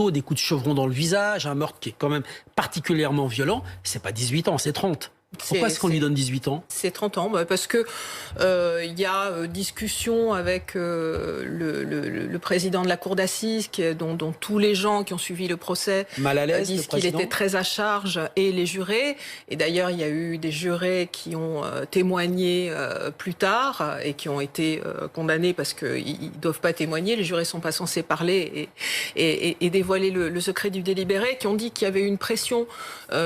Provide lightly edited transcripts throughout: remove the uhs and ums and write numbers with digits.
couteau, des coups de chevron dans le visage, un meurtre qui est quand même particulièrement violent. C'est pas 18 ans, c'est 30. Pourquoi est-ce qu'on lui donne 18 ans? C'est 30 ans, parce que il y a discussion avec le président de la cour d'assises, dont tous les gens qui ont suivi le procès mal à l'aise, disent qu'il était très à charge, et les jurés. Et d'ailleurs, il y a eu des jurés qui ont témoigné plus tard et qui ont été condamnés parce qu'ils ne doivent pas témoigner. Les jurés ne sont pas censés parler et dévoiler le secret du délibéré, qui ont dit qu'il y avait eu une pression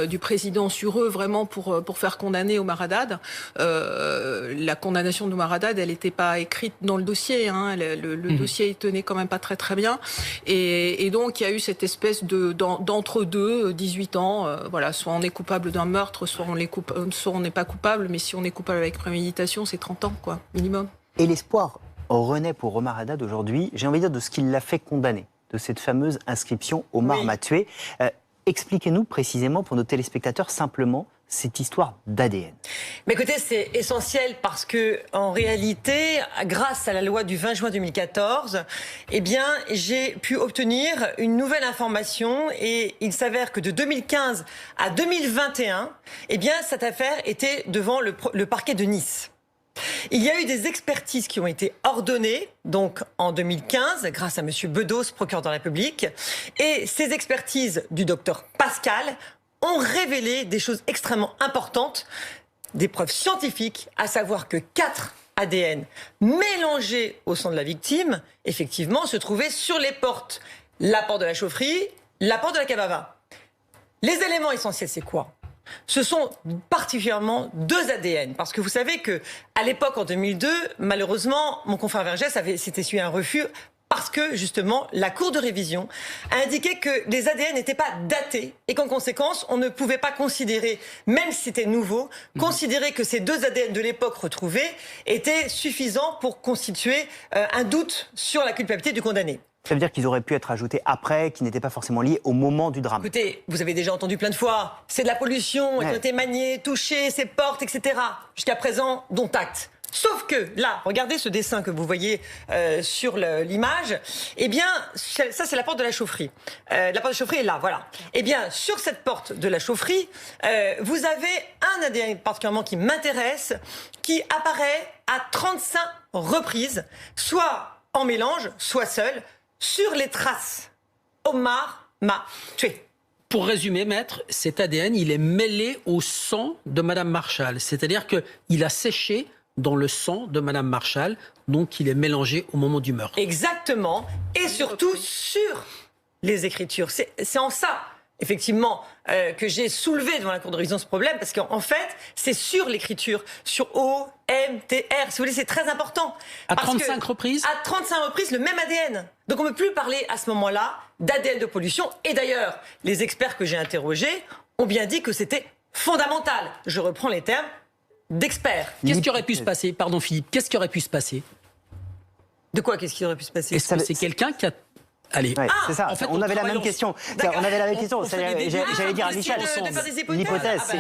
du président sur eux vraiment pour faire condamner Omar Haddad. La condamnation d'Omar Haddad, elle n'était pas écrite dans le dossier. Hein. Le dossier, il tenait quand même pas très très bien. Et donc, il y a eu cette espèce d'entre-deux, 18 ans. Voilà, soit on est coupable d'un meurtre, soit on n'est pas coupable. Mais si on est coupable avec préméditation, c'est 30 ans, quoi, minimum. Et l'espoir renaît pour Omar Haddad aujourd'hui, j'ai envie de dire, de ce qui l'a fait condamner, de cette fameuse inscription « Omar m'a tué ». Expliquez-nous précisément, pour nos téléspectateurs, simplement, cette histoire d'ADN. Mais écoutez, c'est essentiel parce que, en réalité, grâce à la loi du 20 juin 2014, eh bien, j'ai pu obtenir une nouvelle information et il s'avère que de 2015 à 2021, eh bien, cette affaire était devant le parquet de Nice. Il y a eu des expertises qui ont été ordonnées, donc en 2015, grâce à M. Bedos, procureur de la République. Et ces expertises du docteur Pascal ont révélé des choses extrêmement importantes, des preuves scientifiques, à savoir que 4 ADN mélangés au sang de la victime, effectivement, se trouvaient sur les portes. La porte de la chaufferie, la porte de la cave à vin. Les éléments essentiels, c'est quoi ? Ce sont particulièrement 2 ADN. Parce que vous savez que à l'époque, en 2002, malheureusement, mon confrère Vergès s'était essuyé un refus parce que, justement, la Cour de révision a indiqué que les ADN n'étaient pas datés et qu'en conséquence, on ne pouvait pas considérer, même si c'était nouveau, considérer que ces 2 ADN de l'époque retrouvés étaient suffisants pour constituer un doute sur la culpabilité du condamné. Ça veut dire qu'ils auraient pu être ajoutés après, qui n'étaient pas forcément liés au moment du drame. Écoutez, vous avez déjà entendu plein de fois, c'est de la pollution, ils ont été maniés, touchés, ces portes, etc. Jusqu'à présent, dont acte. Sauf que, là, regardez ce dessin que vous voyez sur l'image. Eh bien, ça, c'est la porte de la chaufferie. La porte de la chaufferie est là, voilà. Eh bien, sur cette porte de la chaufferie, vous avez un ADN particulièrement qui m'intéresse, qui apparaît à 35 reprises, soit en mélange, soit seul, sur les traces. Omar m'a tué. Pour résumer, maître, cet ADN, il est mêlé au sang de Madame Marchal. C'est-à-dire qu'il a séché dans le sang de Madame Marchal, donc il est mélangé au moment du meurtre. Exactement. Et surtout sur les écritures. C'est en ça, effectivement, que j'ai soulevé devant la Cour de révision ce problème, parce qu'en fait, c'est sur l'écriture, sur O, M, T, R. Si vous voulez, c'est très important. À 35 reprises ? À 35 reprises, le même ADN. Donc on ne peut plus parler à ce moment-là d'ADN de pollution. Et d'ailleurs, les experts que j'ai interrogés ont bien dit que c'était fondamental. Je reprends les termes d'experts. Qu'est-ce qui aurait pu se passer ? Pardon Philippe, qu'est-ce qui aurait pu se passer ? De quoi ? Qu'est-ce qui aurait pu se passer ? Est-ce que c'est quelqu'un qui a... Allez, c'est ça. En fait, on avait la même question. On avait la même question. J'allais dire à Michel, l'hypothèse, c'est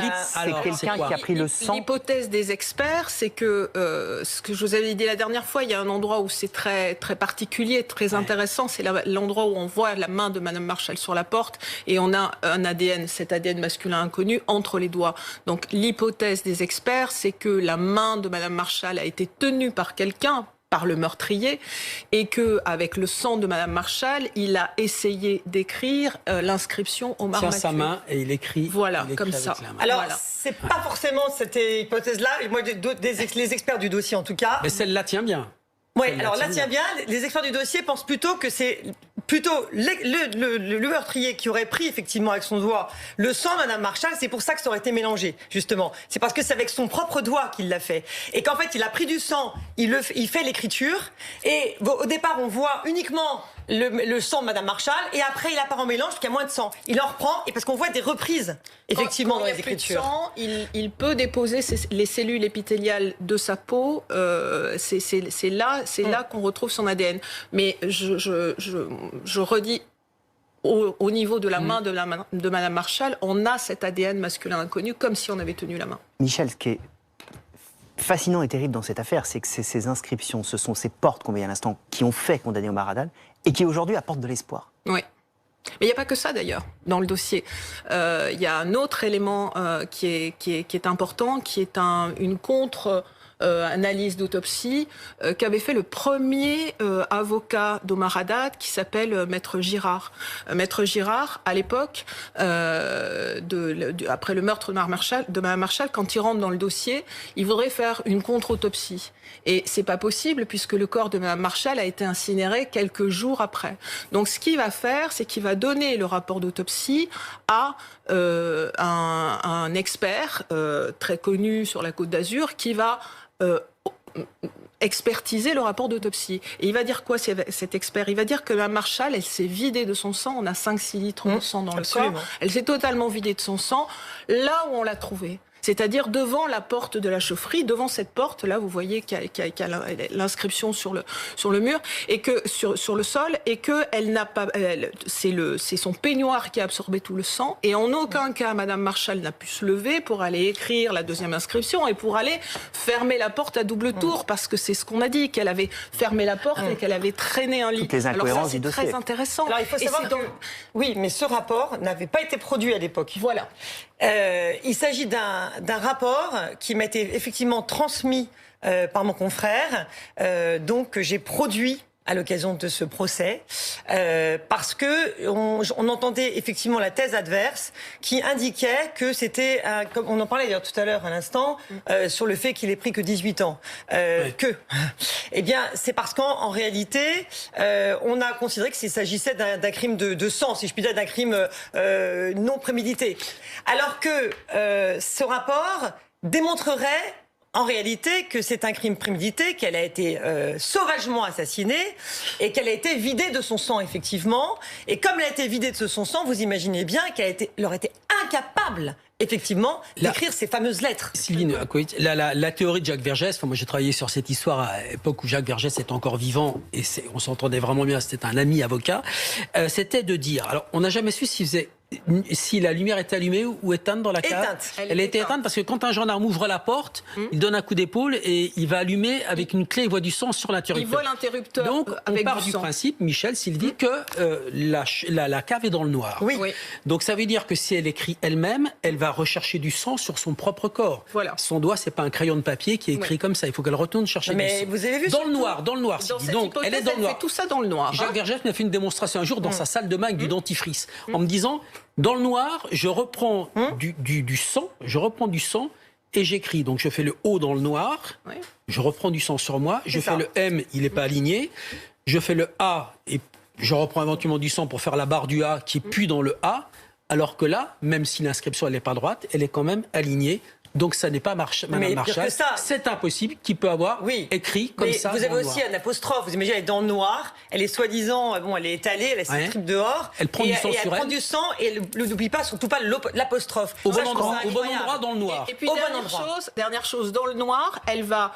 quelqu'un qui a pris le sang. L'hypothèse des experts, c'est que ce que je vous avais dit la dernière fois, il y a un endroit où c'est très très particulier, très intéressant. C'est l'endroit où on voit la main de Madame Marchal sur la porte et on a un ADN, cet ADN masculin inconnu entre les doigts. Donc l'hypothèse des experts, c'est que la main de Madame Marchal a été tenue par quelqu'un, par le meurtrier, et que avec le sang de Madame Marchal, il a essayé d'écrire l'inscription Omar m'a tué. sa main et il écrit. Voilà, il écrit comme ça. Alors, voilà. c'est pas forcément cette hypothèse-là. Moi, les experts du dossier, en tout cas. Mais celle-là tient bien. Oui, alors là, tiens bien, les experts du dossier pensent plutôt que c'est le meurtrier qui aurait pris effectivement avec son doigt le sang de Madame Marchal. C'est pour ça que ça aurait été mélangé, justement. C'est parce que c'est avec son propre doigt qu'il l'a fait. Et qu'en fait, il a pris du sang, il fait l'écriture. Et au départ, on voit uniquement le sang de Madame Marchal. Et après, il apparaît en mélange, parce qu'il y a moins de sang. Il en reprend, et parce qu'on voit des reprises, effectivement, dans les écritures. Quand il y a plus de sang, il peut déposer les cellules épithéliales de sa peau. C'est là qu'on retrouve son ADN. Mais je redis, au niveau de la main de Madame Marchal, on a cet ADN masculin inconnu, comme si on avait tenu la main. Michel, ce qui est fascinant et terrible dans cette affaire, c'est que ces inscriptions, ce sont ces portes qu'on voyait à l'instant, qui ont fait condamner Omar Haddad, et qui aujourd'hui apportent de l'espoir. Oui. Mais il n'y a pas que ça d'ailleurs dans le dossier. Il y a un autre élément qui est important, qui est une contre-analyse d'autopsie qu'avait fait le premier avocat d'Omar Haddad, qui s'appelle Maître Girard. Maître Girard, à l'époque, après le meurtre de Mme Marshall, quand il rentre dans le dossier, il voudrait faire une contre-autopsie. Et c'est pas possible puisque le corps de Mme Marshall a été incinéré quelques jours après. Donc ce qu'il va faire, c'est qu'il va donner le rapport d'autopsie à un expert très connu sur la Côte d'Azur qui va expertiser le rapport d'autopsie. Et il va dire quoi, cet expert? Il va dire que Mme Marshall, elle s'est vidée de son sang. On a 5-6 litres de sang dans le corps. Elle s'est totalement vidée de son sang là où on l'a trouvée. C'est-à-dire devant la porte de la chaufferie, devant cette porte, là vous voyez qu'il y a l'inscription sur le mur et que sur le sol, et que elle n'a pas, c'est son peignoir qui a absorbé tout le sang, et en aucun cas Madame Marshall n'a pu se lever pour aller écrire la deuxième inscription et pour aller fermer la porte à double tour, parce que c'est ce qu'on a dit, qu'elle avait fermé la porte et qu'elle avait traîné un lit. Toutes les incohérences du dossier. Très intéressant. Alors il faut savoir que oui, mais ce rapport n'avait pas été produit à l'époque. Voilà. Il s'agit d'un rapport qui m'a été effectivement transmis par mon confrère, donc que j'ai produit à l'occasion de ce procès, parce que on entendait effectivement la thèse adverse qui indiquait que c'était, comme on en parlait d'ailleurs tout à l'heure à l'instant, sur le fait qu'il ait pris que 18 ans. Oui. Eh bien, c'est parce qu'en réalité, on a considéré qu'il s'agissait d'un crime de sang, si je puis dire, d'un crime non prémédité. Alors que ce rapport démontrerait en réalité que c'est un crime prémédité, qu'elle a été sauvagement assassinée et qu'elle a été vidée de son sang, effectivement. Et comme elle a été vidée de son sang, vous imaginez bien qu'elle aurait été incapable, effectivement, d'écrire ces fameuses lettres. Sylvine, la théorie de Jacques Vergès, moi j'ai travaillé sur cette histoire à l'époque où Jacques Vergès était encore vivant, et on s'entendait vraiment bien, c'était un ami avocat, c'était de dire, alors on n'a jamais su si la lumière était allumée ou éteinte dans la cave. Éteinte. Elle était éteinte parce que quand un gendarme ouvre la porte, il donne un coup d'épaule et il va allumer avec une clé, il voit du sang sur l'interrupteur. Il voit l'interrupteur. Donc on part du principe, Michel, Sylvie, que la cave est dans le noir. Oui. Donc ça veut dire que si elle écrit elle-même, elle va rechercher du sang sur son propre corps. Voilà. Son doigt, c'est pas un crayon de papier qui est écrit comme ça. Il faut qu'elle retourne chercher du sang. Vous avez vu dans le noir, Sylvie. Donc elle est dans le noir. Elle fait tout ça dans le noir. Jacques Vergès m'a fait une démonstration un jour dans sa salle de bain avec du dentifrice, en me disant, dans le noir, je reprends du sang, et j'écris. Donc je fais le O dans le noir, je reprends du sang sur moi, je fais le M, il n'est pas aligné, je fais le A et je reprends éventuellement du sang pour faire la barre du A qui pue dans le A, alors que là, même si l'inscription elle n'est pas droite, elle est quand même alignée. Donc ça n'est pas Madame Marshall. C'est impossible qu'il peut avoir écrit comme ça. Vous avez aussi un apostrophe. Vous imaginez, elle est dans le noir. Elle est soi-disant, elle est étalée, elle a ses tripes dehors. Elle prend du sang sur elle. Elle prend du sang et n'oublie pas, surtout pas l'apostrophe. Au bon endroit dans le noir. Et puis dernière chose, dans le noir, elle va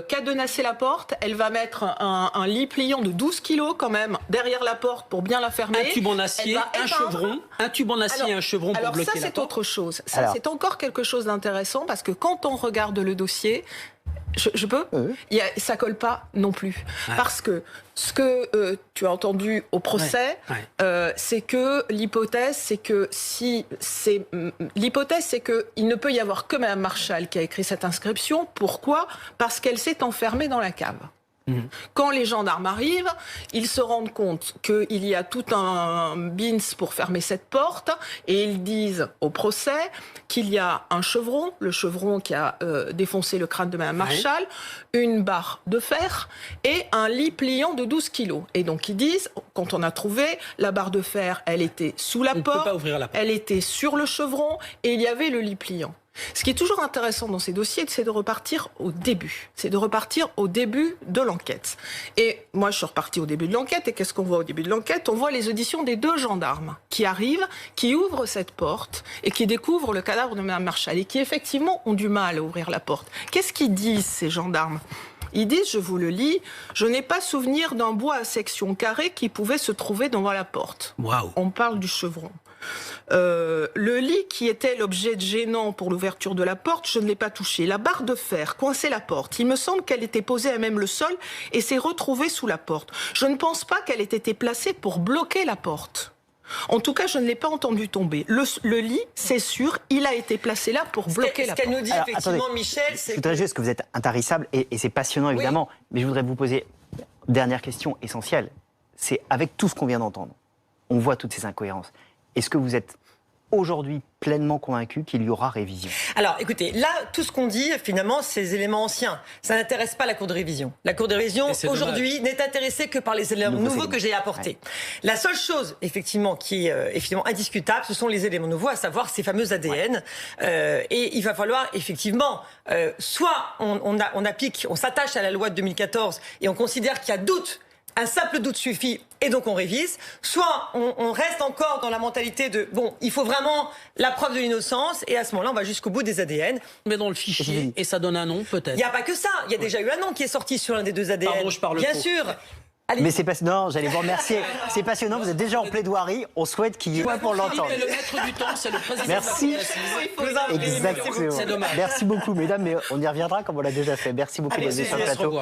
cadenasser la porte. Elle va mettre un lit pliant de 12 kilos quand même derrière la porte pour bien la fermer. Un tube en acier, un chevron pour bloquer la porte. Alors ça, c'est autre chose. Ça, c'est encore quelque chose d'intéressant. Parce que quand on regarde le dossier, je peux ça colle pas non plus. Parce que ce que tu as entendu au procès, c'est que l'hypothèse, c'est qu'il ne peut y avoir que Mme Marshall qui a écrit cette inscription. Pourquoi ? Parce qu'elle s'est enfermée dans la cave. Quand les gendarmes arrivent, ils se rendent compte qu'il y a tout un bins pour fermer cette porte, et ils disent au procès qu'il y a un chevron, le chevron qui a défoncé le crâne de Mme Marshall, une barre de fer et un lit pliant de 12 kilos. Et donc ils disent, quand on a trouvé, la barre de fer, elle était sous la porte, elle était sur le chevron et il y avait le lit pliant. Ce qui est toujours intéressant dans ces dossiers, c'est de repartir au début. C'est de repartir au début de l'enquête. Et moi, je suis repartie au début de l'enquête. Et qu'est-ce qu'on voit au début de l'enquête ? On voit les auditions des 2 gendarmes qui arrivent, qui ouvrent cette porte et qui découvrent le cadavre de Mme Marshall et qui, effectivement, ont du mal à ouvrir la porte. Qu'est-ce qu'ils disent, ces gendarmes ? Ils disent, je vous le lis, je n'ai pas souvenir d'un bois à section carrée qui pouvait se trouver devant la porte. Wow. On parle du chevron. Le lit qui était l'objet gênant pour l'ouverture de la porte, je ne l'ai pas touché. La barre de fer coinçait la porte. Il me semble qu'elle était posée à même le sol et s'est retrouvée sous la porte. Je ne pense pas qu'elle ait été placée pour bloquer la porte. En tout cas, je ne l'ai pas entendu tomber. Le lit, c'est sûr, il a été placé là pour bloquer la porte. Ce qu'elle nous dit, Alors, effectivement, attendez, Michel, Je c'est... voudrais juste que vous êtes intarissable et c'est passionnant évidemment, mais je voudrais vous poser dernière question essentielle. C'est avec tout ce qu'on vient d'entendre, on voit toutes ces incohérences. Est-ce que vous êtes aujourd'hui pleinement convaincu qu'il y aura révision? Alors, écoutez, là, tout ce qu'on dit, finalement, c'est des éléments anciens. Ça n'intéresse pas la Cour de révision. La Cour de révision, aujourd'hui, n'est intéressée que par les éléments nouveaux que j'ai apportés. Ouais. La seule chose, effectivement, qui est effectivement indiscutable, ce sont les éléments nouveaux, à savoir ces fameux ADN. Ouais. Et il va falloir, effectivement, soit on applique, on s'attache à la loi de 2014 et on considère qu'il y a doute. Un simple doute suffit et donc on révise. Soit on reste encore dans la mentalité de bon, il faut vraiment la preuve de l'innocence et à ce moment-là, on va jusqu'au bout des ADN. Mais dans le fichier et ça donne un nom peut-être. Il n'y a pas que ça. Il y a déjà eu un nom qui est sorti sur l'un des deux ADN. Pardon, je parle bien faux. sûr. Allez. Mais c'est passionnant, j'allais vous remercier. C'est passionnant, vous êtes déjà en plaidoirie. On souhaite qu'il y ait pour l'entendre. Le maître du temps, c'est le président. Merci. Exactement. C'est dommage. Merci beaucoup, mesdames, mais on y reviendra comme on l'a déjà fait. Merci beaucoup d'être sur le plateau.